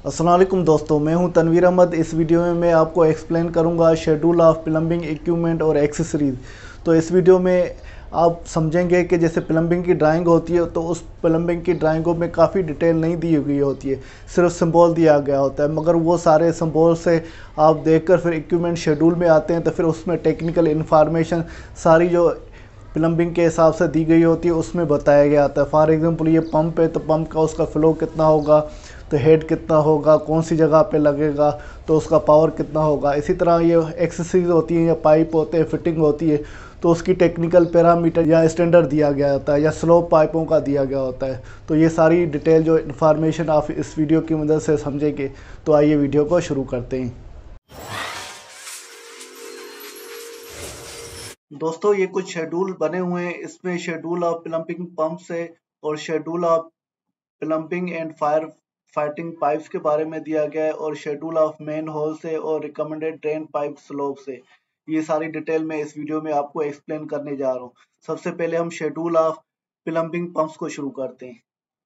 अस्सलाम वालेकुम दोस्तों, मैं हूं तनवीर अहमद। इस वीडियो में मैं आपको एक्सप्लेन करूंगा शेड्यूल ऑफ प्लम्बिंग इक्विपमेंट और एक्सेसरीज। तो इस वीडियो में आप समझेंगे कि जैसे प्लम्बिंग की ड्राइंग होती है तो उस प्लम्बिंग की ड्राइंगों में काफ़ी डिटेल नहीं दी हुई होती है, सिर्फ सिंबल दिया गया होता है। मगर वो सारे सिंबल से आप देखकर फिर इक्विपमेंट शेड्यूल में आते हैं तो फिर उसमें टेक्निकल इन्फॉर्मेशन सारी जो प्लम्बिंग के हिसाब से दी गई होती है उसमें बताया गया आता है। फॉर एग्जांपल ये पंप है तो पंप का उसका फ़्लो कितना होगा, तो हेड कितना होगा, कौन सी जगह पे लगेगा, तो उसका पावर कितना होगा। इसी तरह ये एक्सेसरीज होती हैं या पाइप होते हैं, फिटिंग होती है, तो उसकी टेक्निकल पैरामीटर या स्टैंडर्ड दिया गया होता है या स्लोप पाइपों का दिया गया होता है। तो ये सारी डिटेल जो इन्फॉर्मेशन आप इस वीडियो की मदद से समझेंगे। तो आइए वीडियो को शुरू करते हैं। दोस्तों, ये कुछ शेड्यूल बने हुए हैं। इसमें शेड्यूल ऑफ प्लम्बिंग पंप से और schedule of plumbing and fire fighting pipes के बारे में दिया गया है, और शेड्यूल ऑफ मेन होल से और रिकमेंडेड ड्रेन पाइप स्लोप से। ये सारी डिटेल में इस वीडियो में आपको एक्सप्लेन करने जा रहा हूँ। सबसे पहले हम शेड्यूल ऑफ प्लम्बिंग पंप्स को शुरू करते हैं।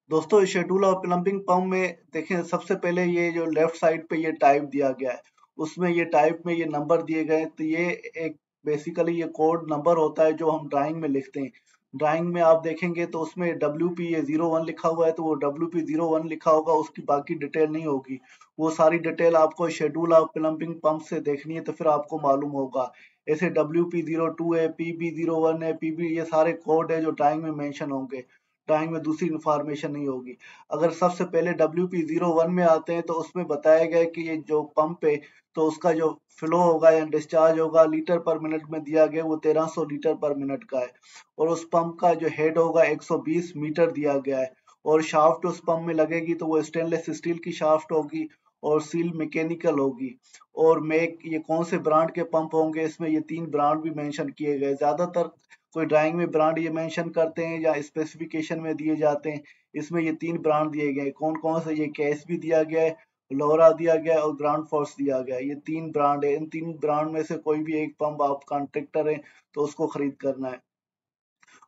दोस्तों, शेड्यूल ऑफ प्लम्बिंग पंप में देखें, सबसे पहले ये जो लेफ्ट साइड पे ये टाइप दिया गया है, उसमें ये टाइप में ये नंबर दिए गए हैं। तो ये एक बेसिकली ये कोड नंबर होता है जो हम ड्राइंग में लिखते हैं। ड्राइंग में आप देखेंगे तो उसमें WP ये 01 लिखा हुआ है, तो वो WP01 लिखा होगा, उसकी बाकी डिटेल नहीं होगी। वो सारी डिटेल आपको शेड्यूल ऑफ प्लम्बिंग पंप से देखनी है, तो फिर आपको मालूम होगा। ऐसे WP02 है, PB01 है, PB, ये सारे कोड है जो ड्राइंग में मेंशन होंगे। ड्राइंग में दूसरी इंफॉर्मेशन नहीं होगी। अगर सबसे पहले WP01 में आते हैं तो उसमें बताया गया है कि ये जो पंप है तो उसका जो फ्लो होगा या डिस्चार्ज होगा लीटर पर मिनट में दिया गया, वो 1300 लीटर पर मिनट का है। और उस पंप का जो हेड होगा 120 मीटर दिया गया है। और शाफ्ट उस पंप में लगेगी तो वो स्टेनलेस स्टील की शाफ्ट होगी और सील मैकेनिकल होगी। और मेक, ये कौन से ब्रांड के पंप होंगे, इसमें ये 3 ब्रांड भी मेंशन किए गए। ज्यादातर कोई ड्राइंग में ब्रांड ये मेंशन करते हैं या स्पेसिफिकेशन में दिए जाते हैं। इसमें ये 3 ब्रांड दिए गए हैं। कौन कौन से, ये KSB दिया गया है, लोरा दिया गया है और ग्रांड फोर्स दिया गया है। ये 3 ब्रांड है। इन 3 ब्रांड में से कोई भी एक पंप आप कॉन्ट्रैक्टर है तो उसको खरीद करना है।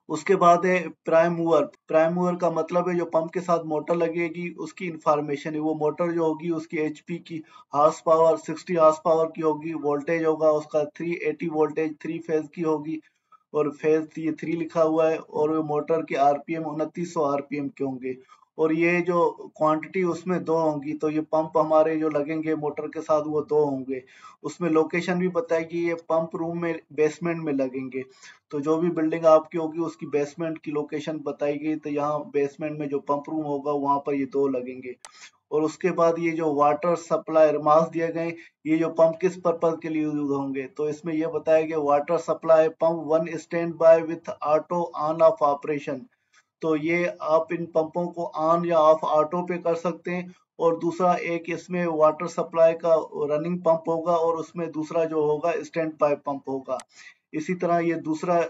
उसके बाद है प्राइम मूवर। प्राइम मूवर का मतलब है जो पंप के साथ मोटर लगेगी उसकी इंफॉर्मेशन है। वो मोटर जो होगी उसकी HP की हार्स पावर 60 हार्स पावर की होगी। वोल्टेज होगा उसका 380 वोल्टेज 3 फेज की होगी। और फेज ये 3 लिखा हुआ है। और मोटर के RPM 2900 RPM के होंगे। और ये जो क्वांटिटी उसमें 2 होंगी। तो ये पंप हमारे जो लगेंगे मोटर के साथ वो 2 होंगे। उसमें लोकेशन भी बताएगी, ये पंप रूम में बेसमेंट में लगेंगे। तो जो भी बिल्डिंग आपकी होगी उसकी बेसमेंट की लोकेशन बताएगी। तो यहाँ बेसमेंट में जो पंप रूम होगा वहां पर ये 2 लगेंगे। और उसके बाद ये जो वाटर सप्लाई मास दिए गए, ये जो पंप किस पर्पज के लिए यूज होंगे, तो इसमें ये बताया गया water supply pump one stand by with auto on off operation. तो ये आप इन पंपों को ऑन या ऑफ ऑटो पे कर सकते हैं। और दूसरा एक इसमें वाटर सप्लाई का रनिंग पंप होगा और उसमें दूसरा जो होगा स्टैंड बाय पंप होगा। इसी तरह ये दूसरा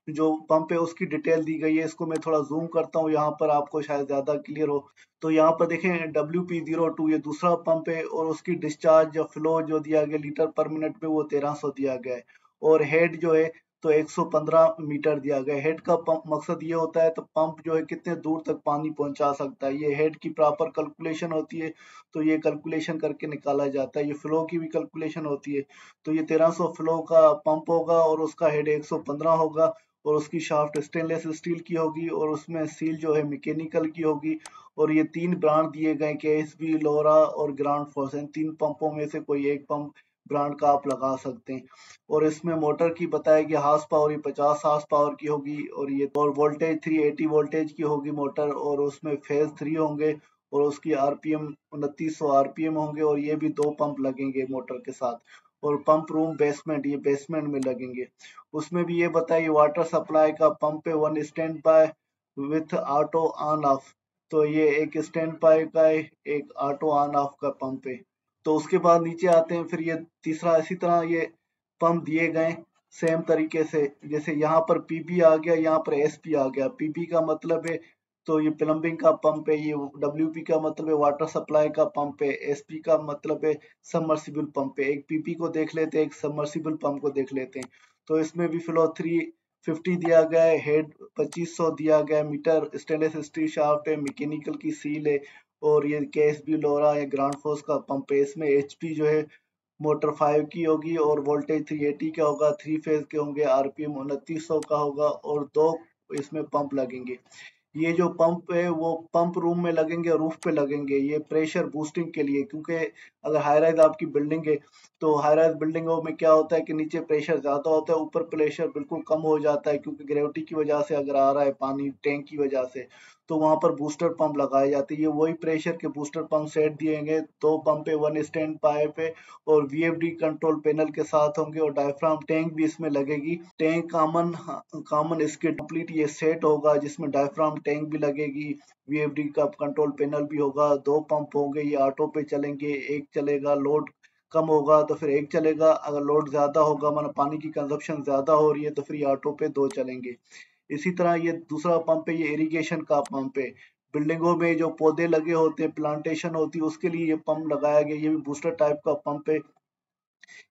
जो पंप है उसकी डिटेल दी गई है। इसको मैं थोड़ा जूम करता हूँ यहाँ पर, आपको शायद ज्यादा क्लियर हो। तो यहाँ पर देखें WP02 ये दूसरा पंप है और उसकी डिस्चार्ज जो फ्लो जो दिया गया लीटर पर मिनट में वो 1300 दिया गया है। और हेड जो है तो 115 मीटर दिया गया है। हेड का पंप मकसद ये होता है तो पंप जो है कितने दूर तक पानी पहुंचा सकता है, ये हेड की प्रॉपर कैलकुलेशन होती है। तो ये कैलकुलेशन करके निकाला जाता है। ये फ्लो की भी कैलकुलेशन होती है। तो ये 1300 फ्लो का पंप होगा और उसका हेड 115 होगा। और उसकी शाफ्ट स्टेनलेस स्टील की होगी और उसमें सील जो है मैकेनिकल की होगी। और ये 3 ब्रांड दिए गए, KSB, लोरा और ग्रांड फोर्स। इन 3 पंपों में से कोई एक पंप ब्रांड का आप लगा सकते हैं। और इसमें मोटर की बताएगी हार्स पावर ये 50 हार्स पावर की होगी। और ये और वोल्टेज 380 वोल्टेज की होगी मोटर। और उसमें फेज 3 होंगे। और उसकी RPM 2900 RPM होंगे। और ये भी 2 पंप लगेंगे मोटर के साथ। और पंप रूम बेसमेंट, ये बेसमेंट में लगेंगे। उसमें भी ये बताइए वाटर सप्लाई का पंप है one stand by with auto on off. तो ये एक स्टैंड बाय का है, एक ऑटो ऑन ऑफ का पंप है। तो उसके बाद नीचे आते हैं, फिर ये तीसरा इसी तरह ये पंप दिए गए सेम तरीके से। जैसे यहाँ पर PB आ गया, यहाँ पर SP आ गया। PB का मतलब है तो ये प्लम्बिंग का पंप है। ये WP का मतलब है वाटर सप्लाई का पंप है। SP का मतलब है सबमर्सिबल पंप है। एक PP को देख लेते हैं, एक सबमर्सिबल पंप को देख लेते हैं। तो इसमें भी फ्लो 350 दिया गया है, हेड 2500 दिया गया है, मीटर स्टेनलेस स्टील शाफ्ट है, मैकेनिकल की सील है। और ये KSB लोरा या ग्रांड फोर्स का पंप है। इसमें HP जो है मोटर 5 की होगी और वोल्टेज 380 का होगा, 3 फेज के होंगे, RPM 2900 का होगा और 2 इसमें पंप लगेंगे। ये जो पंप है वो पंप रूम में लगेंगे, रूफ पे लगेंगे, ये प्रेशर बूस्टिंग के लिए, क्योंकि अगर हाई राइज आपकी बिल्डिंग है तो हाई राइज बिल्डिंगों में क्या होता है कि नीचे प्रेशर ज्यादा होता है, ऊपर प्रेशर बिल्कुल कम हो जाता है, क्योंकि ग्रेविटी की वजह से अगर आ रहा है पानी टैंक की वजह से, तो वहां पर बूस्टर पंप लगाए जाते हैं। ये वही प्रेशर के बूस्टर पंप सेट दिए गए, 2 पंप है, 1 स्टैंड पाइप है और VFD कंट्रोल पैनल के साथ होंगे और डायफ्राम टैंक भी इसमें लगेगी। टैंक कॉमन इसके कंप्लीट ये सेट होगा जिसमें डायफ्राम टैंक भी लगेगी, VFD का कंट्रोल पैनल भी होगा, 2 पंप होंगे, ये ऑटो पे चलेंगे, एक चलेगा, लोड कम होगा तो फिर एक चलेगा, अगर लोड ज्यादा होगा मतलब पानी की कंजप्शन ज्यादा हो रही है तो फिर ये ऑटो पे 2 चलेंगे। इसी तरह ये दूसरा पंप है, ये इरिगेशन का पंप है। बिल्डिंगों में जो पौधे लगे होते हैं, प्लांटेशन होती है, उसके लिए ये पंप लगाया गया, ये भी बूस्टर टाइप का पंप है।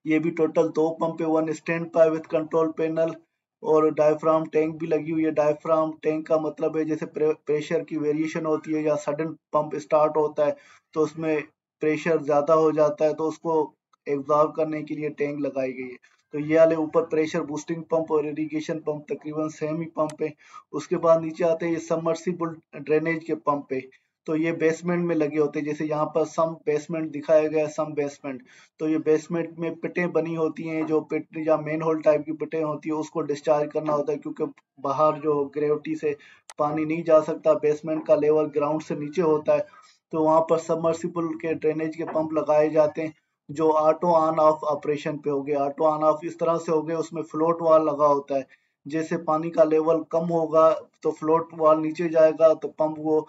ये भी टोटल 2 पंप है, 1 stand pipe with control panel और डायफ्राम टैंक भी लगी हुई है। डायफ्राम टैंक का मतलब है जैसे प्रेशर की वेरिएशन होती है या सडन पंप स्टार्ट होता है तो उसमें प्रेशर ज्यादा हो जाता है, तो उसको एब्जॉर्ब करने के लिए टैंक लगाई गई है। तो ये वाले ऊपर प्रेशर बूस्टिंग पंप और इरिगेशन पंप तकरीबन सेम ही पंप है। उसके बाद नीचे आते हैं ये सबमर्सिबल ड्रेनेज के पंप है। तो ये बेसमेंट में लगे होते हैं, जैसे यहाँ पर सम बेसमेंट दिखाया गया है, सम बेसमेंट। तो ये बेसमेंट में पिटें बनी होती हैं, जो पिट या मेन होल टाइप की पिटें होती है उसको डिस्चार्ज करना होता है, क्योंकि बाहर जो ग्रेविटी से पानी नहीं जा सकता, बेसमेंट का लेवल ग्राउंड से नीचे होता है, तो वहां पर सबमर्सिबल के ड्रेनेज के पंप लगाए जाते हैं जो ऑटो ऑन ऑफ ऑपरेशन पे हो गए। ऑटो ऑन ऑफ इस तरह से हो गए, उसमें फ्लोट वाल लगा होता है, जैसे पानी का लेवल कम होगा तो फ्लोट वाल नीचे जाएगा तो पंप वो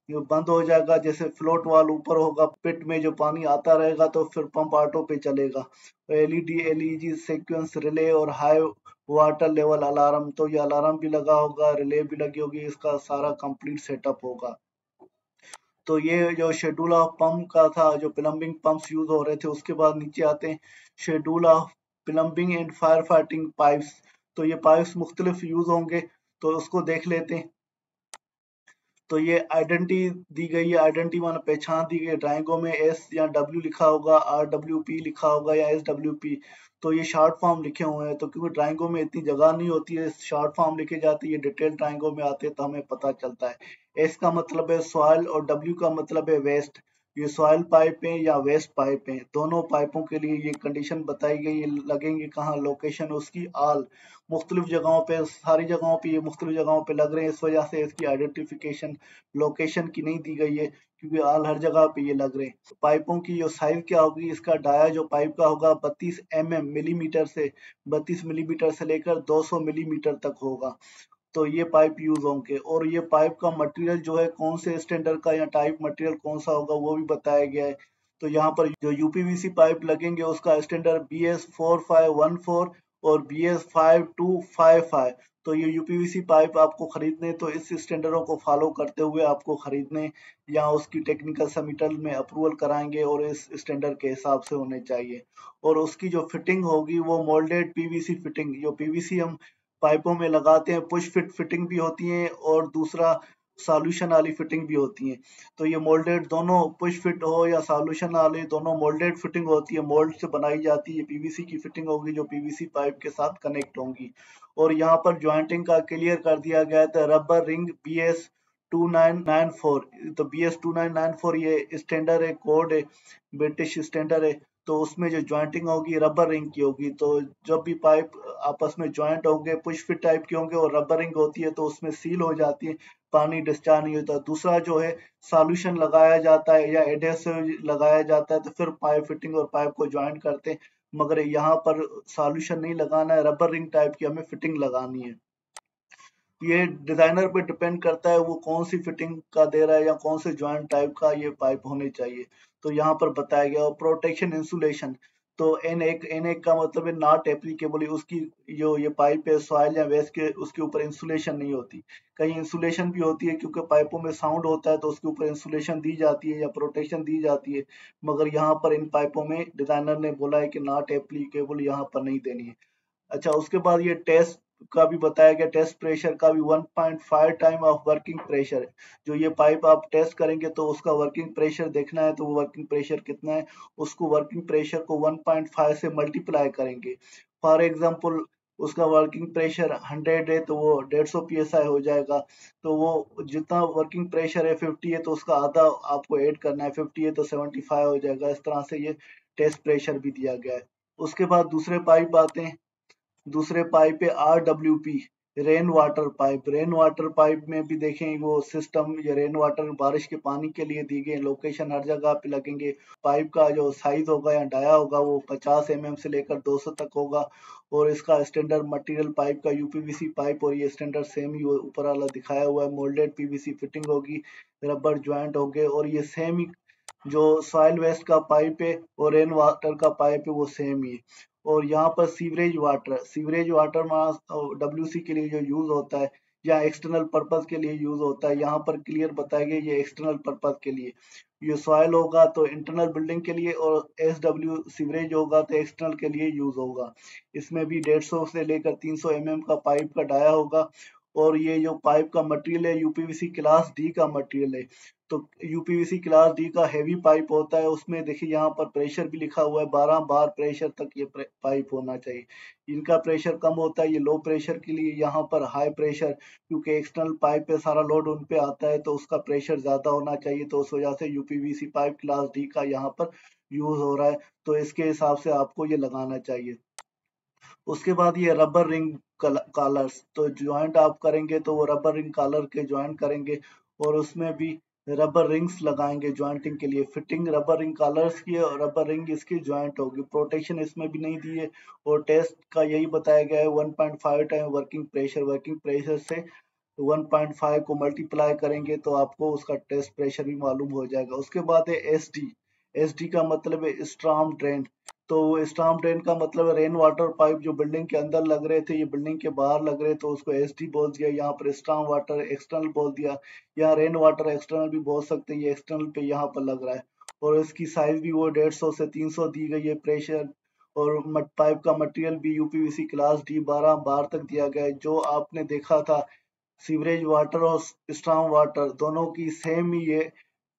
बंद हो जाएगा, जैसे फ्लोट वाल ऊपर होगा पिट में जो पानी आता रहेगा तो फिर पंप ऑटो पे चलेगा। LED LEG सीक्वेंस रिले और हाई वाटर लेवल अलार्म, तो ये अलार्म भी लगा होगा, रिले भी लगी होगी, इसका सारा कंप्लीट सेटअप होगा। तो ये जो शेड्यूल ऑफ पंप का था, जो प्लम्बिंग पंप्स यूज हो रहे थे, उसके बाद नीचे आते हैं schedule of plumbing and fire fighting pipes. तो ये पाइप्स मुख्तलिफ यूज होंगे, तो उसको देख लेते हैं। तो ये आइडेंटिटी दी गई है, आइडेंटिटी माना पहचान दी गई है, ड्राइंगों में S या W लिखा होगा, RWP लिखा होगा या SWP। तो ये शॉर्ट फॉर्म लिखे हुए हैं, तो क्योंकि ड्राइंगों में इतनी जगह नहीं होती है, शॉर्ट फॉर्म लिखे जाते हैं, ये डिटेल ड्राइंगों में आते हैं तो हमें पता चलता है। S का मतलब है सॉइल और W का मतलब है वेस्ट। ये सॉइल पाइप है या वेस्ट पाइप है, दोनों पाइपों के लिए ये कंडीशन बताई गई है, लगेंगे कहाँ, लोकेशन उसकी आल मुख्तलिफ जगहों पे, सारी जगहों पे ये मुख्तलिफ जगहों पे लग रहे हैं, इस वजह से इसकी आइडेंटिफिकेशन लोकेशन की नहीं दी गई है, क्योंकि आल हर जगह पे ये लग रहे हैं। पाइपों की जो साइज क्या होगी, इसका डाया जो पाइप का होगा 32 मिलीमीटर से 32 मिलीमीटर से लेकर 200 मिलीमीटर तक होगा। तो ये पाइप यूज होंगे और ये पाइप का मटेरियल जो है कौन से स्टैंडर्ड का या टाइप मटेरियल कौन सा होगा वो भी बताया गया है। तो यहाँ पर जो यूपीवीसी पाइप लगेंगे उसका स्टैंडर्ड BS4514 और BS5255। तो ये यूपीवीसी पाइप आपको खरीदने तो इस स्टैंडर्डों को फॉलो करते हुए आपको खरीदने या उसकी टेक्निकल सबमिटल में अप्रूवल कराएंगे और इस स्टैंडर्ड के हिसाब से होने चाहिए। और उसकी जो फिटिंग होगी वो मोल्डेड पीवीसी फिटिंग, जो पीवीसी हम पाइपों में लगाते हैं, पुश फिट फिटिंग भी होती है और दूसरा सॉल्यूशन वाली फिटिंग भी होती है। तो ये मोल्डेड दोनों, पुश फिट हो या सॉल्यूशन वाली, दोनों मोल्डेड फिटिंग होती है, मोल्ड से बनाई जाती है, पीवीसी की फिटिंग होगी जो पीवीसी पाइप के साथ कनेक्ट होंगी। और यहाँ पर ज्वाइंटिंग का क्लियर कर दिया गया था, रबर रिंग BS2994। तो BS2994 ये स्टैंडर्ड है, कोड है, ब्रिटिश स्टैंडर्ड है। तो उसमें जो ज्वाइंटिंग होगी रबर रिंग की होगी, तो जब भी पाइप आपस में ज्वाइंट होंगे, पुश फिट टाइप के होंगे और रबर रिंग होती है तो उसमें सील हो जाती है, पानी डिस्चार्ज नहीं होता। दूसरा जो है सॉल्यूशन लगाया जाता है या एडेसिव लगाया जाता है, तो फिर पाइप फिटिंग और पाइप को ज्वाइंट करते हैं, मगर यहाँ पर सॉल्यूशन नहीं लगाना है, रबर रिंग टाइप की हमें फिटिंग लगानी है। ये डिजाइनर पे डिपेंड करता है वो कौन सी फिटिंग का दे रहा है या कौन से ज्वाइंट टाइप का ये पाइप होने चाहिए। तो यहाँ पर बताया गया। और प्रोटेक्शन इंसुलेशन, तो N1 का मतलब है नॉट एप्लीकेबल, उसकी जो ये पाइप है सॉइल या वेस्ट के उसके ऊपर इंसुलेशन नहीं होती। कहीं इंसुलेशन भी होती है क्योंकि पाइपों में साउंड होता है तो उसके ऊपर इंसुलेशन दी जाती है या प्रोटेक्शन दी जाती है, मगर यहाँ पर इन पाइपों में डिजाइनर ने बोला है कि नॉट एप्लीकेबल, यहाँ पर नहीं देनी है। अच्छा, उसके बाद ये टेस्ट का भी बताया गया, टेस्ट प्रेशर का भी 1.5 टाइम ऑफ वर्किंग प्रेशर। जो ये पाइप आप टेस्ट करेंगे तो उसका वर्किंग प्रेशर देखना है, तो वो वर्किंग प्रेशर कितना है, उसको वर्किंग प्रेशर को 1.5 से मल्टीप्लाई करेंगे। फॉर एग्जांपल उसका वर्किंग प्रेशर 100 है तो वो 150 psi हो जाएगा। तो वो जितना वर्किंग प्रेशर है 50 है तो उसका आधा आपको ऐड करना है, 50 है तो 75 हो जाएगा। इस तरह से ये टेस्ट प्रेशर भी दिया गया है। उसके बाद दूसरे पाइप आते हैं। दूसरे पाइप है RWP, rain water pipe. Rain water pipe में भी देखें वो सिस्टम, ये रेन वाटर बारिश के पानी के लिए दी गई लोकेशन हर जगह पे लगेंगे। पाइप का जो साइज होगा या डाया होगा वो 50 से लेकर 200 तक होगा। और इसका स्टैंडर्ड मटेरियल पाइप का यूपीवीसी पाइप, और ये स्टैंडर्ड सेम ही ऊपर वाला दिखाया हुआ है। मोल्डेड पीवीसी फिटिंग होगी, रबर ज्वाइंट होंगे, और ये सेम ही जो सॉइल वेस्ट का पाइप है और रेन वाटर का पाइप है वो सेम ही है। और यहाँ पर सीवरेज वाटर WC के लिए जो यूज होता है या एक्सटर्नल पर्पज के लिए यूज होता है, यहाँ पर क्लियर बताया गया ये एक्सटर्नल पर्पज के लिए। ये सॉइल होगा तो इंटरनल बिल्डिंग के लिए, और सीवरेज होगा तो एक्सटर्नल के लिए यूज होगा। इसमें भी 150 से लेकर 300 का पाइप का डाया होगा। और ये जो पाइप का मटेरियल है यूपीवीसी क्लास डी का मटेरियल है। तो यूपीवीसी क्लास डी का हैवी पाइप होता है, उसमें देखिए यहाँ पर प्रेशर भी लिखा हुआ है, 12 बार प्रेशर तक ये पाइप होना चाहिए। इनका प्रेशर कम होता है, ये लो प्रेशर के लिए। यहाँ पर हाई प्रेशर, क्योंकि एक्सटर्नल पाइप पे सारा लोड उन पे आता है तो उसका प्रेशर ज्यादा होना चाहिए, तो उस वजह से यूपीवीसी पाइप क्लास डी का यहाँ पर यूज हो रहा है। तो इसके हिसाब से आपको ये लगाना चाहिए। उसके बाद ये रबर रिंग कॉलर्स, तो ज्वाइंट आप करेंगे तो वो रबर रिंग कॉलर के ज्वाइंट करेंगे, और उसमें भी रबर रिंग्स लगाएंगे ज्वाइंटिंग के लिए। फिटिंग रबर रिंग कॉलर्स की है और रबर रिंग इसकी ज्वाइंट होगी। प्रोटेक्शन इसमें भी नहीं दी है। और टेस्ट का यही बताया गया है 1.5 टाइम वर्किंग प्रेशर से 1.5 को मल्टीप्लाई करेंगे तो आपको उसका टेस्ट प्रेशर भी मालूम हो जाएगा। उसके बाद है एसडी का मतलब है स्टॉर्म ड्रेन। तो स्टॉर्म ड्रेन का मतलब है रेन वाटर पाइप जो बिल्डिंग के अंदर लग रहे थे ये बिल्डिंग के बाहर लग रहे, तो उसको एसडी बोल दिया। यहाँ पर स्टॉर्म वाटर एक्सटर्नल बोल दिया। यहाँ रेन वाटर एक्सटर्नल भी बोल सकते हैं, ये एक्सटर्नल पे यहाँ पर लग रहा है। और इसकी साइज भी वो 150 से 300 दी गई है। प्रेशर और पाइप का मटेरियल भी यूपीवीसी क्लास डी 12 बार तक दिया गया है। जो आपने देखा था सीवरेज वाटर और स्टॉर्म वाटर दोनों की सेम ही ये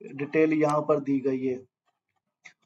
डिटेल यहाँ पर दी गई है।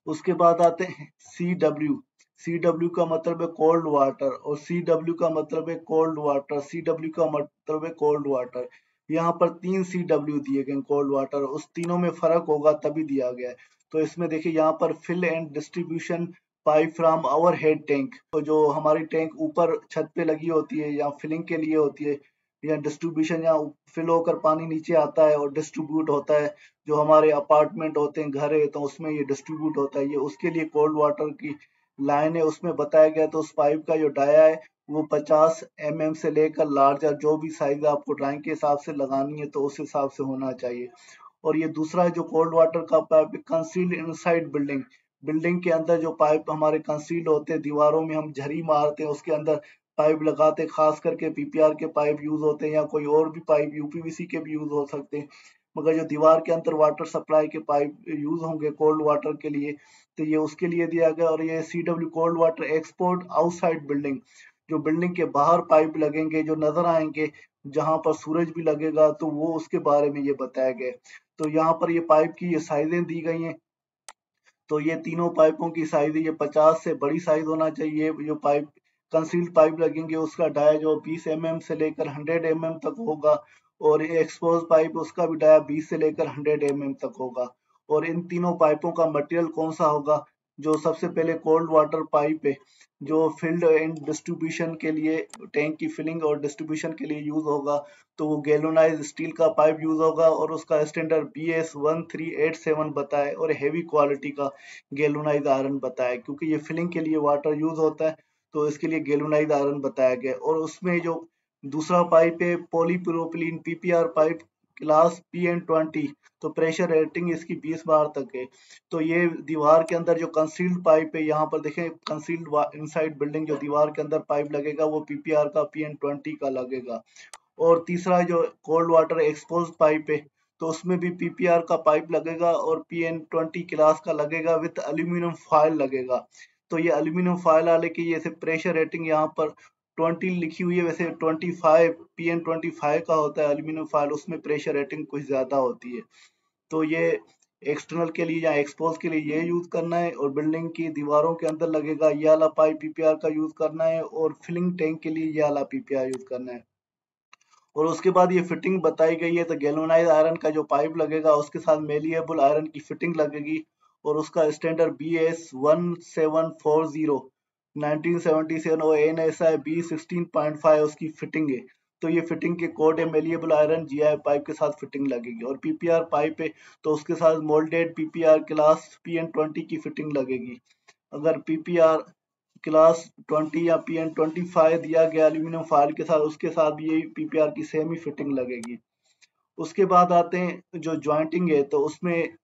उसके बाद आते हैं सी डब्ल्यू का मतलब है कोल्ड वाटर, और सी डब्ल्यू का मतलब है कोल्ड वाटर। सी डब्ल्यू का मतलब है कोल्ड वाटर। यहाँ पर 3 सी डब्ल्यू दिए गए कोल्ड वाटर, उस तीनों में फर्क होगा तभी दिया गया है। तो इसमें देखिए यहाँ पर fill and distribution pipe from our head tank, तो जो हमारी टैंक ऊपर छत पे लगी होती है या फिलिंग के लिए होती है, या डिस्ट्रीब्यूशन या फिल होकर पानी नीचे आता है और डिस्ट्रीब्यूट होता है। जो हमारे अपार्टमेंट होते हैं, घर है, तो उसमें ये डिस्ट्रीब्यूट होता है, ये उसके लिए कोल्ड वाटर की लाइन है। उसमें बताया गया तो उस पाइप का जो डाया है वो 50 से लेकर लार्जर जो भी साइज आपको ड्राइंग के हिसाब से लगानी है तो उस हिसाब से होना चाहिए। और ये दूसरा जो कोल्ड वाटर का pipe concealed inside building, building के अंदर जो पाइप हमारे कंसील्ड होते हैं, दीवारों में हम झरी मारते हैं उसके अंदर पाइप लगाते, खास करके पीपीआर के पाइप यूज होते हैं, या कोई और भी पाइप यूपीवीसी के भी यूज हो सकते हैं। मगर जो दीवार के अंदर वाटर सप्लाई के पाइप यूज होंगे कोल्ड वाटर के लिए, तो ये उसके लिए दिया गया। और ये CW cold water export outside building, जो बिल्डिंग के बाहर पाइप लगेंगे जो नजर आएंगे जहां पर सूरज भी लगेगा, तो वो उसके बारे में ये बताया गया। तो यहाँ पर ये पाइप की ये साइजें दी गई हैं। तो ये तीनों पाइपों की साइज, ये 50 से बड़ी साइज होना चाहिए। जो पाइप कंसील्ड पाइप लगेंगे उसका डाया जो 20 से लेकर 100 तक होगा। और ये एक्सपोज पाइप उसका भी डाया 20 से लेकर 100 तक होगा। और इन तीनों पाइपों का मटेरियल कौन सा होगा? जो सबसे पहले कोल्ड वाटर पाइप है जो फील्ड एंड डिस्ट्रीब्यूशन के लिए, टैंक की फिलिंग और डिस्ट्रीब्यूशन के लिए यूज होगा, तो वो गैल्वेनाइज्ड स्टील का पाइप यूज होगा, और उसका स्टैंडर्ड BS 1387 बताए, और हेवी क्वालिटी का गैल्वेनाइज्ड आयरन बताया। क्योंकि ये फिलिंग के लिए वाटर यूज होता है तो इसके लिए गैल्वेनाइज्ड आयरन बताया गया। और उसमें जो दूसरा पाइप है polypropylene PPR pipe class PN20, तो प्रेशर रेटिंग इसकी 20 बार तक है। तो ये दीवार के अंदर जो कंसील्ड पाइप है, यहाँ पर देखें कंसील्ड इनसाइड बिल्डिंग जो दीवार के अंदर पाइप लगेगा वो PPR का PN20 का लगेगा। और तीसरा जो कोल्ड वाटर एक्सपोज पाइप है तो उसमें भी PPR का पाइप लगेगा और PN20 क्लास का लगेगा, विद एल्यूमिनियम फॉयल लगेगा। तो ये एल्यूमिनियम फॉयल वाले की ये प्रेशर रेटिंग यहाँ पर 20 लिखी हुई है, वैसे 25 PN25 का होता है एल्यूमिनियम फॉयल, उसमें प्रेशर रेटिंग कुछ ज्यादा होती है। तो ये एक्सटर्नल के लिए या एक्सपोज के लिए ये यूज करना है, और बिल्डिंग की दीवारों के अंदर लगेगा ये वाला पाइप पीपीआर का यूज करना है, और फिलिंग टैंक के लिए ये वाला पीपीआर यूज करना है। और उसके बाद ये फिटिंग बताई गई है, तो गैल्वेनाइज आयरन का जो पाइप लगेगा उसके साथ मेलिएबल आयरन की फिटिंग लगेगी, और उसका स्टैंडर्ड BS1740 1977 और NSI B16.5 उसकी फिटिंग है। तो ये फिटिंग के कोड है, मेलिएबल आयरन GI पाइप के साथ फिटिंग लगेगी। और पीपीआर पाइप है तो उसके साथ मोल्डेड पीपीआर क्लास PN20 की फिटिंग लगेगी। अगर पीपीआर क्लास 20 या PN25 दिया गया एल्यूमिनियम फॉयल के साथ, उसके साथ भी यही पीपीआर की सेम ही फिटिंग लगेगी। उसके बाद आते हैं जो ज्वाइंटिंग है, तो उसमें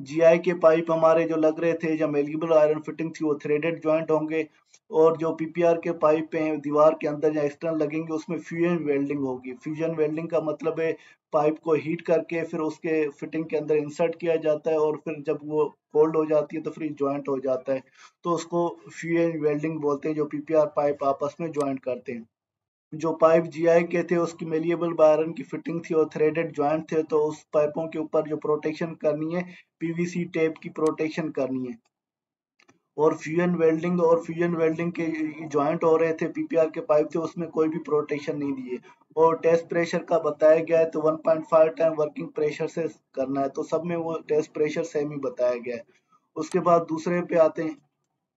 जीआई के पाइप हमारे जो लग रहे थे, जब मेल्टिबल आयरन फिटिंग थी, वो थ्रेडेड ज्वाइंट होंगे। और जो पीपीआर के पाइप हैं दीवार के अंदर या एक्सटर्नल लगेंगे, उसमें फ्यूजन वेल्डिंग होगी। फ्यूजन वेल्डिंग का मतलब है पाइप को हीट करके फिर उसके फिटिंग के अंदर इंसर्ट किया जाता है, और फिर जब वो कोल्ड हो जाती है तो फिर ज्वाइंट हो जाता है। तो उसको फ्यूजन वेल्डिंग बोलते हैं, जो पीपीआर पाइप आपस में ज्वाइंट करते हैं। जो पाइप जीआई के थे उसकी मेलिएबल आयरन की फिटिंग थी और थ्रेडेड जॉइंट थे, तो उस पाइपों के ऊपर जो प्रोटेक्शन करनी है, पीवीसी टेप की प्रोटेक्शन करनी है। और फ्यूजन वेल्डिंग के जॉइंट हो रहे थे, पीपीआर के पाइप थे, उसमें कोई भी प्रोटेक्शन नहीं दिए। और टेस्ट प्रेशर का बताया गया है, तो 1.5 टाइम वर्किंग प्रेशर से करना है, तो सब में वो टेस्ट प्रेशर सेम ही बताया गया है। उसके बाद दूसरे पे आते हैं,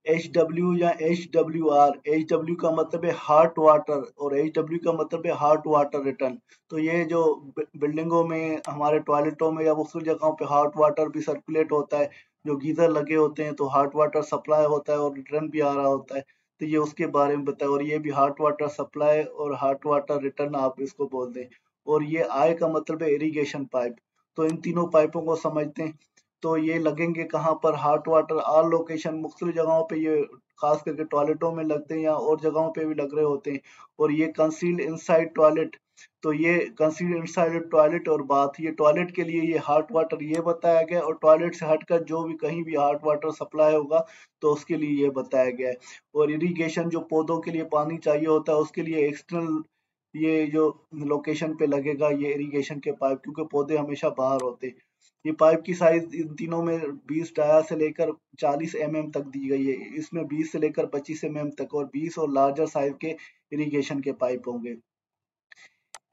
HW या HWR। HW का मतलब है हार्ट वाटर, और HW का मतलब है हार्ट वाटर रिटर्न। तो ये जो बिल्डिंगों में, हमारे टॉयलेटों में या दूसरी जगहों पे हार्ट वाटर भी सर्कुलेट होता है, जो गीजर लगे होते हैं, तो हार्ट वाटर सप्लाई होता है और रिटर्न भी आ रहा होता है। तो ये उसके बारे में बताया, और ये भी हार्ट वाटर सप्लाई और हार्ट वाटर रिटर्न आप इसको बोल दें। और ये आई का मतलब है इरिगेशन पाइप। तो इन तीनों पाइपों को समझते हैं। तो ये लगेंगे कहाँ पर, हॉट वाटर ऑल लोकेशन, मुख्तलिफ जगहों पे ये खास करके टॉयलेटों में लगते हैं या और जगहों पे भी लग रहे होते हैं। और ये कंसील्ड इनसाइड टॉयलेट, तो ये कंसील्ड इनसाइड टॉयलेट और बाथ, ये टॉयलेट के लिए ये हॉट वाटर ये बताया गया है, और टॉयलेट से हटकर जो भी कहीं भी हॉट वाटर सप्लाई होगा तो उसके लिए ये बताया गया है। और इरिगेशन, जो पौधों के लिए पानी चाहिए होता है, उसके लिए एक्सटर्नल ये जो लोकेशन पे लगेगा ये इरिगेशन के पाइप, क्योंकि पौधे हमेशा बाहर होते हैं। ये पाइप की साइज इन तीनों में 20 डाया से लेकर 40 तक दी गई है। इसमें 20 से लेकर 25 तक, और 20 और लार्जर साइज के इरिगेशन के पाइप होंगे।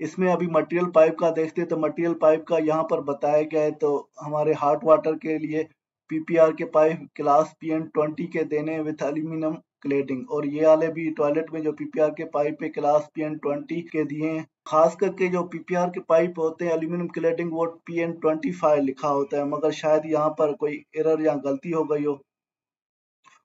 इसमें अभी मटेरियल पाइप का देखते हैं, तो मटेरियल पाइप का यहाँ पर बताया गया है। तो हमारे हॉट वाटर के लिए पीपीआर के पाइप क्लास PN20 के देने विथ एल्यूमिनियम क्लेडिंग, और ये वाले भी टॉयलेट में जो पीपीआर के पाइप पे क्लास PN20 के दिए हैं। खास करके जो पीपीआर के पाइप होते हैं एल्यूमिनियम क्लेडिंग, वो PN25 लिखा होता है, मगर शायद यहाँ पर कोई एरर या गलती हो गई हो।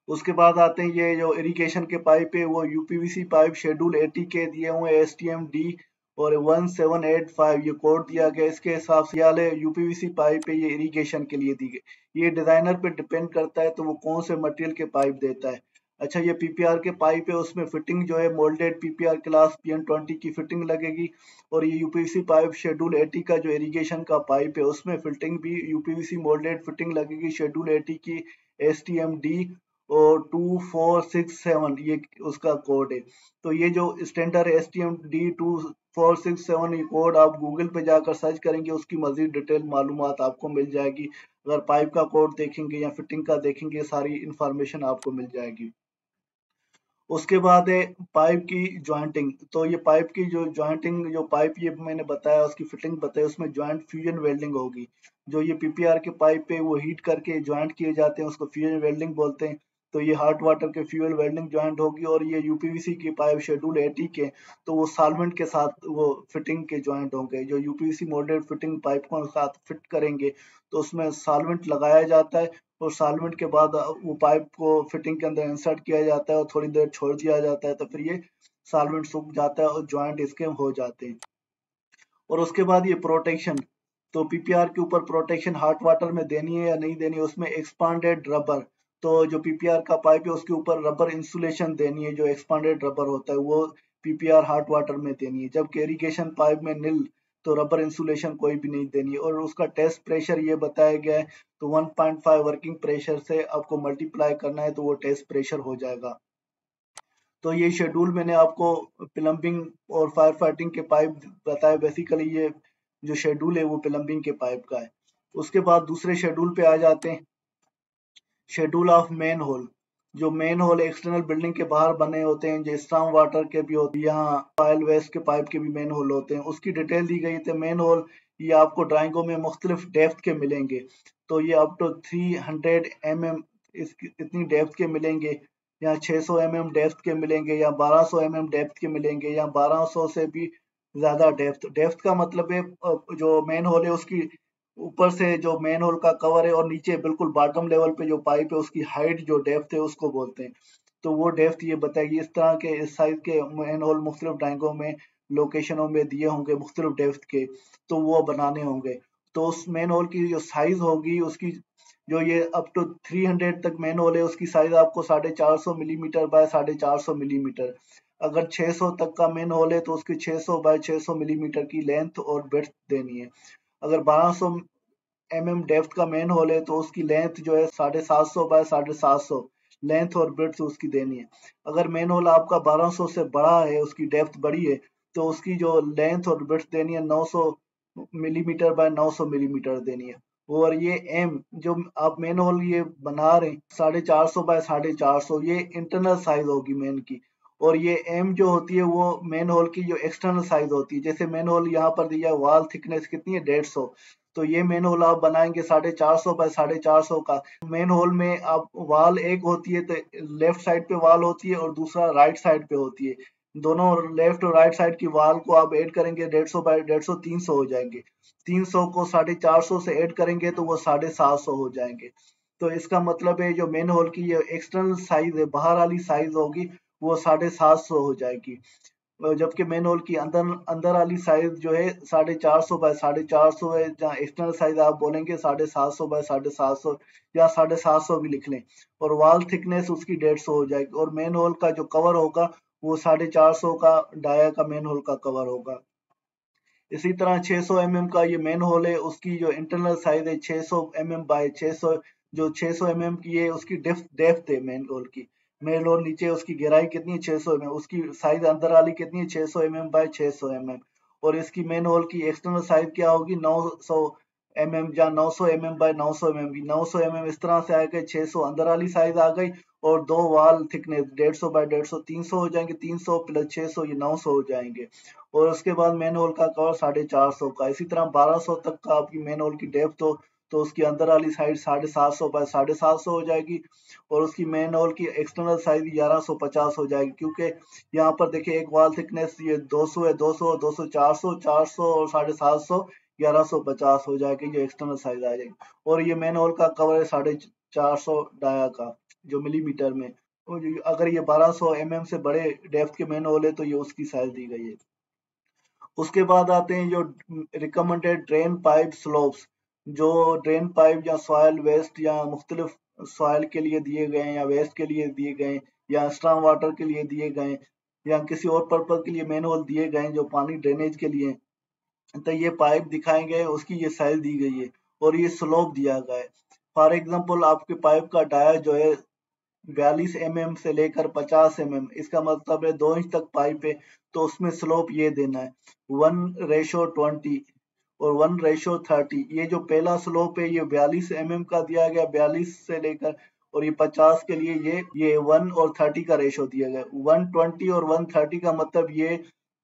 उसके बाद आते हैं ये जो इरिगेशन के पाइप है, वो यूपीवीसी पाइप शेड्यूल 80 के दिए हुए STM-D और 1785 ये कोड दिया गया। इसके हिसाब से वाले यूपीवीसी पाइप है, ये इरिगेशन के लिए दी गई। ये डिजाइनर पे डिपेंड करता है, तो वो कौन से मटेरियल के पाइप देता है। अच्छा, ये पीपीआर के पाइप है, उसमें फिटिंग जो है मोल्डेड पीपीआर क्लास PN20 की फिटिंग लगेगी। और ये यूपीवीसी पाइप शेड्यूल 80 का जो इरिगेशन का पाइप है, उसमें फिटिंग भी यूपीवीसी मोल्डेड फिटिंग लगेगी शेड्यूल 80 की STM-D और 2467 ये उसका कोड है। तो ये जो स्टैंडर्ड STM-D2467 ये कोड आप गूगल पे जाकर सर्च करेंगे, उसकी मजीद डिटेल मालूमात आपको मिल जाएगी। अगर पाइप का कोड देखेंगे या फिटिंग का देखेंगे, सारी इंफॉर्मेशन आपको मिल जाएगी। उसके बाद है पाइप की जॉइंटिंग। तो ये पाइप की जो जॉइंटिंग, जो पाइप ये मैंने बताया उसकी फिटिंग बताई, उसमें जॉइंट फ्यूजन वेल्डिंग होगी। जो ये पीपीआर के पाइप पे वो हीट करके जॉइंट किए जाते हैं, उसको फ्यूजन वेल्डिंग बोलते हैं। तो ये हॉट वाटर के फ्यूल वेल्डिंग जॉइंट होगी। और ये यूपीवीसी की पाइप शेड्यूल 80 के, तो वो सॉल्वेंट के साथ वो फिटिंग के जॉइंट होंगे। जो यूपीवीसी मोल्डेड फिटिंग पाइप को साथ फिट करेंगे, तो उसमें सॉल्वेंट लगाया जाता है, और सॉल्वेंट के बाद वो पाइप को फिटिंग के अंदर इंसर्ट किया जाता है और थोड़ी देर छोड़ दिया जाता है, तो फिर ये सॉल्वेंट सूख जाता है और ज्वाइंट इसके हो जाते हैं। और उसके बाद ये प्रोटेक्शन, तो पीपीआर के ऊपर प्रोटेक्शन हॉट वाटर में देनी है या नहीं देनी है, उसमें एक्सपांडेड रबर। तो जो पीपीआर का पाइप है उसके ऊपर रबर इंसुलेशन देनी है, जो एक्सपांडेड रबर होता है वो पीपीआर हॉट वाटर में देनी है। जबकि इरिगेशन पाइप में नील, तो रबर इंसुलेशन कोई भी नहीं देनी है। और उसका टेस्ट प्रेशर ये बताया गया है, तो 1.5 वर्किंग प्रेशर से आपको मल्टीप्लाई करना है, तो वो टेस्ट प्रेशर हो जाएगा। तो ये शेड्यूल मैंने आपको प्लम्बिंग और फायर फाइटिंग के पाइप बताया। बेसिकली ये जो शेड्यूल है वो प्लम्बिंग के पाइप का है। उसके बाद दूसरे शेड्यूल पे आ जाते हैं, शेड्यूल ऑफ मेन होल। जो मेन होल एक्सटर्नल बिल्डिंग के बाहर बने होते हैं, जो स्ट्रॉन्ग वाटर के भी होते हैं, यहाँ ऑयल वेस्ट के पाइप के भी मेन होल होते हैं, उसकी डिटेल दी गई थी। मेन होल ये आपको ड्राइंगों में मुख्तलिफ डेप्थ के मिलेंगे। तो ये अप टू 300 mm इतनी डेप्थ के मिलेंगे, या 600 mm डेप्थ के मिलेंगे, या 1200 mm डेप्थ के मिलेंगे, या 1200 से भी ज्यादा डेप्थ। डेप्थ का मतलब है जो मेन होल है उसकी ऊपर से जो मेन होल का कवर है और नीचे बिल्कुल बॉटम लेवल पे जो पाइप है उसकी हाइट जो डेप्थ है उसको बोलते हैं। तो वो डेप्थ ये बताएगी। इस तरह के इस साइज के मेन होल मुख्तलिफ ड्राइंगों में लोकेशनों में दिए होंगे मुख्तलिफ डेप्थ के, तो वो बनाने होंगे। तो उस मेन होल की जो साइज होगी उसकी, जो ये अप टू 300 तक मेन होल है उसकी साइज आपको 450 मिलीमीटर बाय 450 मिलीमीटर। अगर 600 तक का मेन होल है तो उसकी 600 बाय 600 मिलीमीटर की लेंथ और ब्रेड्थ देनी है। अगर 1200 mm डेप्थ का मेन होल है तो उसकी लेंथ जो है 750 बाय 750 लेंथ और ब्रेड्थ उसकी देनी है। अगर मेन होल आपका 1200 से बड़ा है, उसकी डेप्थ बड़ी है, तो उसकी जो लेंथ और ब्रेड्थ देनी है 900 मिलीमीटर बाय 900 मिलीमीटर देनी है। और ये एम जो आप मेन होल ये बना रहे हैं 450 बाय 450, ये इंटरनल साइज होगी मेन की। और ये एम जो होती है वो मेन होल की जो एक्सटर्नल साइज होती है। जैसे मेन होल यहाँ पर दिया वॉल थिकनेस कितनी है 150, तो ये मेन होल आप बनाएंगे 450 बाय 450 का। मेन होल में आप वॉल एक होती है तो लेफ्ट साइड पे वॉल होती है और दूसरा राइट साइड पे होती है। दोनों लेफ्ट और राइट साइड की वॉल को आप ऐड करेंगे 150 बाय 150 300 हो जाएंगे। 300 को 450 से ऐड करेंगे तो वो 750 हो जाएंगे। तो इसका मतलब है जो मेन होल की ये एक्सटर्नल साइज है, बाहर वाली साइज होगी, वो 750 हो जाएगी। जबकि मेन होल की अंदर अंदर वाली साइज जो है 450 बाय 450 है, जहाँ एक्सटर्नल साइज आप बोलेंगे 750 बाय 750, या 750 भी लिख लें। और वॉल थिकनेस उसकी 150 हो जाएगी। और मेन होल का जो कवर होगा वो 450 का डाया का मेन होल का कवर होगा। इसी तरह 600 mm का ये मेन होल है, उसकी जो इंटरनल साइज है 600 mm बाय 600, जो 600 mm की है उसकी डेप्थ है मेन होल की। मेन होल नीचे उसकी गहराई कितनी है 600 mm, उसकी साइज अंदर वाली कितनी है 600 mm बाय 600 mm। और इसकी मेन होल की एक्सटर्नल साइज क्या होगी 900 mm, या 900 mm बाय 900 mm की। 900 mm इस तरह से आ गए, 600 अंदर वाली साइज आ गई, और दो वाल थिकनेस 150 बाय 150 300 हो जाएंगे, 300 प्लस 600 ये 900 हो जाएंगे। और उसके बाद मेन होल का कवर 450 का। इसी तरह 1200 तक का आपकी मेन होल की डेप्थ हो तो उसकी अंदर वाली साइड 750 बाय 750 हो जाएगी। और उसकी मेन होल की एक्सटर्नल साइज 1150 हो जाएगी, क्योंकि यहाँ पर देखिए एक वॉल थिकनेस ये 200 है, 200 200 400 400 और 750 1150 हो जाएगी जो एक्सटर्नल साइज आ जाएगी। और ये मेन होल का कवर है 450 डाया का जो मिलीमीटर में। और अगर ये 1200 mm से बड़े डेप्थ के मेन होल है तो ये उसकी साइज दी गई है। उसके बाद आते हैं जो रिकमेंडेड ड्रेन पाइप स्लोप्स। जो ड्रेन पाइप या सॉयल वेस्ट या मुख्तलिफ सॉयल के लिए दिए गए हैं, या वेस्ट के लिए दिए गए, या स्ट्रॉन्ग वाटर के लिए दिए गए, या किसी और पर्पज के लिए मैनुअल दिए गए जो पानी ड्रेनेज के लिए, तो ये पाइप दिखाए गए, उसकी ये साइज दी गई है और ये स्लोप दिया गया है। फॉर एग्जाम्पल आपके पाइप का डाया जो है 42 mm से लेकर 50 mm, इसका मतलब है 2 इंच तक पाइप है, तो उसमें स्लोप ये देना है 1:20 और 1:30। ये जो पहला स्लोप है ये 42 mm का दिया गया, 42 से लेकर, और ये 50 के लिए ये 1 और 30 का रेशो दिया गया। 120 और 130 का मतलब ये,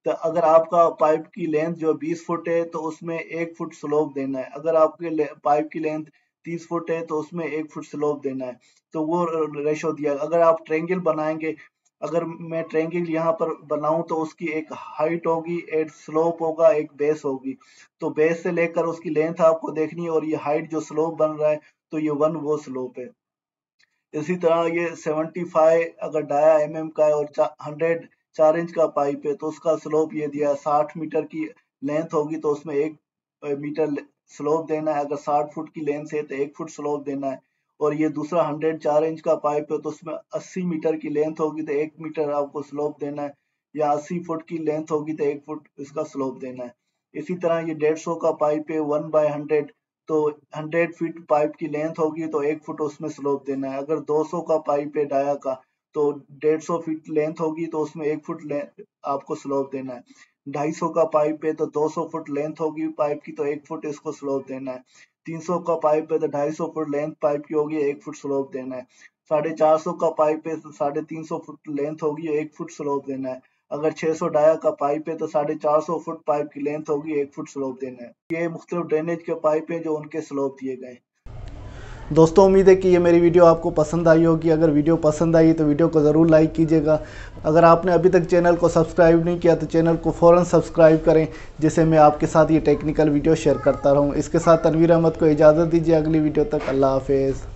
तो अगर आपका पाइप की लेंथ जो 20 फुट है तो उसमें 1 फुट स्लोप देना है। अगर आपके पाइप की लेंथ 30 फुट है तो उसमें 1 फुट स्लोप देना है। तो वो रेशो दिया। अगर आप ट्रेंगल बनाएंगे, अगर मैं ट्रेंगल यहाँ पर बनाऊं तो उसकी एक हाइट होगी, एक स्लोप होगा, एक बेस होगी। तो बेस से लेकर उसकी लेंथ आपको देखनी है, और ये हाइट जो स्लोप बन रहा है तो ये 1 वो स्लोप है। इसी तरह ये 75 अगर डाया का है और 100 4 इंच का पाइप है तो उसका स्लोप ये दिया है 60 मीटर की लेंथ होगी तो उसमें 1 मीटर स्लोप देना है। अगर 60 फुट की लेंथ है तो 1 फुट स्लोप देना है। और ये दूसरा 100 4 इंच का पाइप है तो उसमें 80 मीटर की लेंथ होगी तो 1 मीटर आपको स्लोप देना है, या 80 फुट की लेंथ होगी तो 1 फुट इसका स्लोप देना है। इसी तरह ये 150 का पाइप है 1/100, तो 100 फीट पाइप की लेंथ होगी तो 1 फुट उसमें स्लोप देना है। अगर 200 का पाइप है डाया का तो 150 फीट लेंथ होगी तो उसमें 1 फुट आपको स्लोप देना है। 250 का पाइप है तो 200 फुट लेंथ होगी पाइप की, तो 1 फुट इसको स्लोप देना है। 300 का पाइप है तो 250 फुट लेंथ पाइप की होगी, 1 फुट स्लोप देना है। 450 का पाइप है तो 350 फुट लेंथ होगी, 1 फुट स्लोप देना है। अगर 600 डाया का पाइप है तो 450 फुट पाइप की लेंथ होगी, 1 फुट स्लोप देना है। ये मुख्तलिफ ड्रेनेज के पाइप हैं जो उनके स्लोप दिए गए। दोस्तों उम्मीद है कि ये मेरी वीडियो आपको पसंद आई होगी। अगर वीडियो पसंद आई तो वीडियो को ज़रूर लाइक कीजिएगा। अगर आपने अभी तक चैनल को सब्सक्राइब नहीं किया तो चैनल को फ़ौरन सब्सक्राइब करें, जिससे मैं आपके साथ ये टेक्निकल वीडियो शेयर करता रहूँ। इसके साथ तनवीर अहमद को इजाज़त दीजिए। अगली वीडियो तक अल्लाह हाफिज़।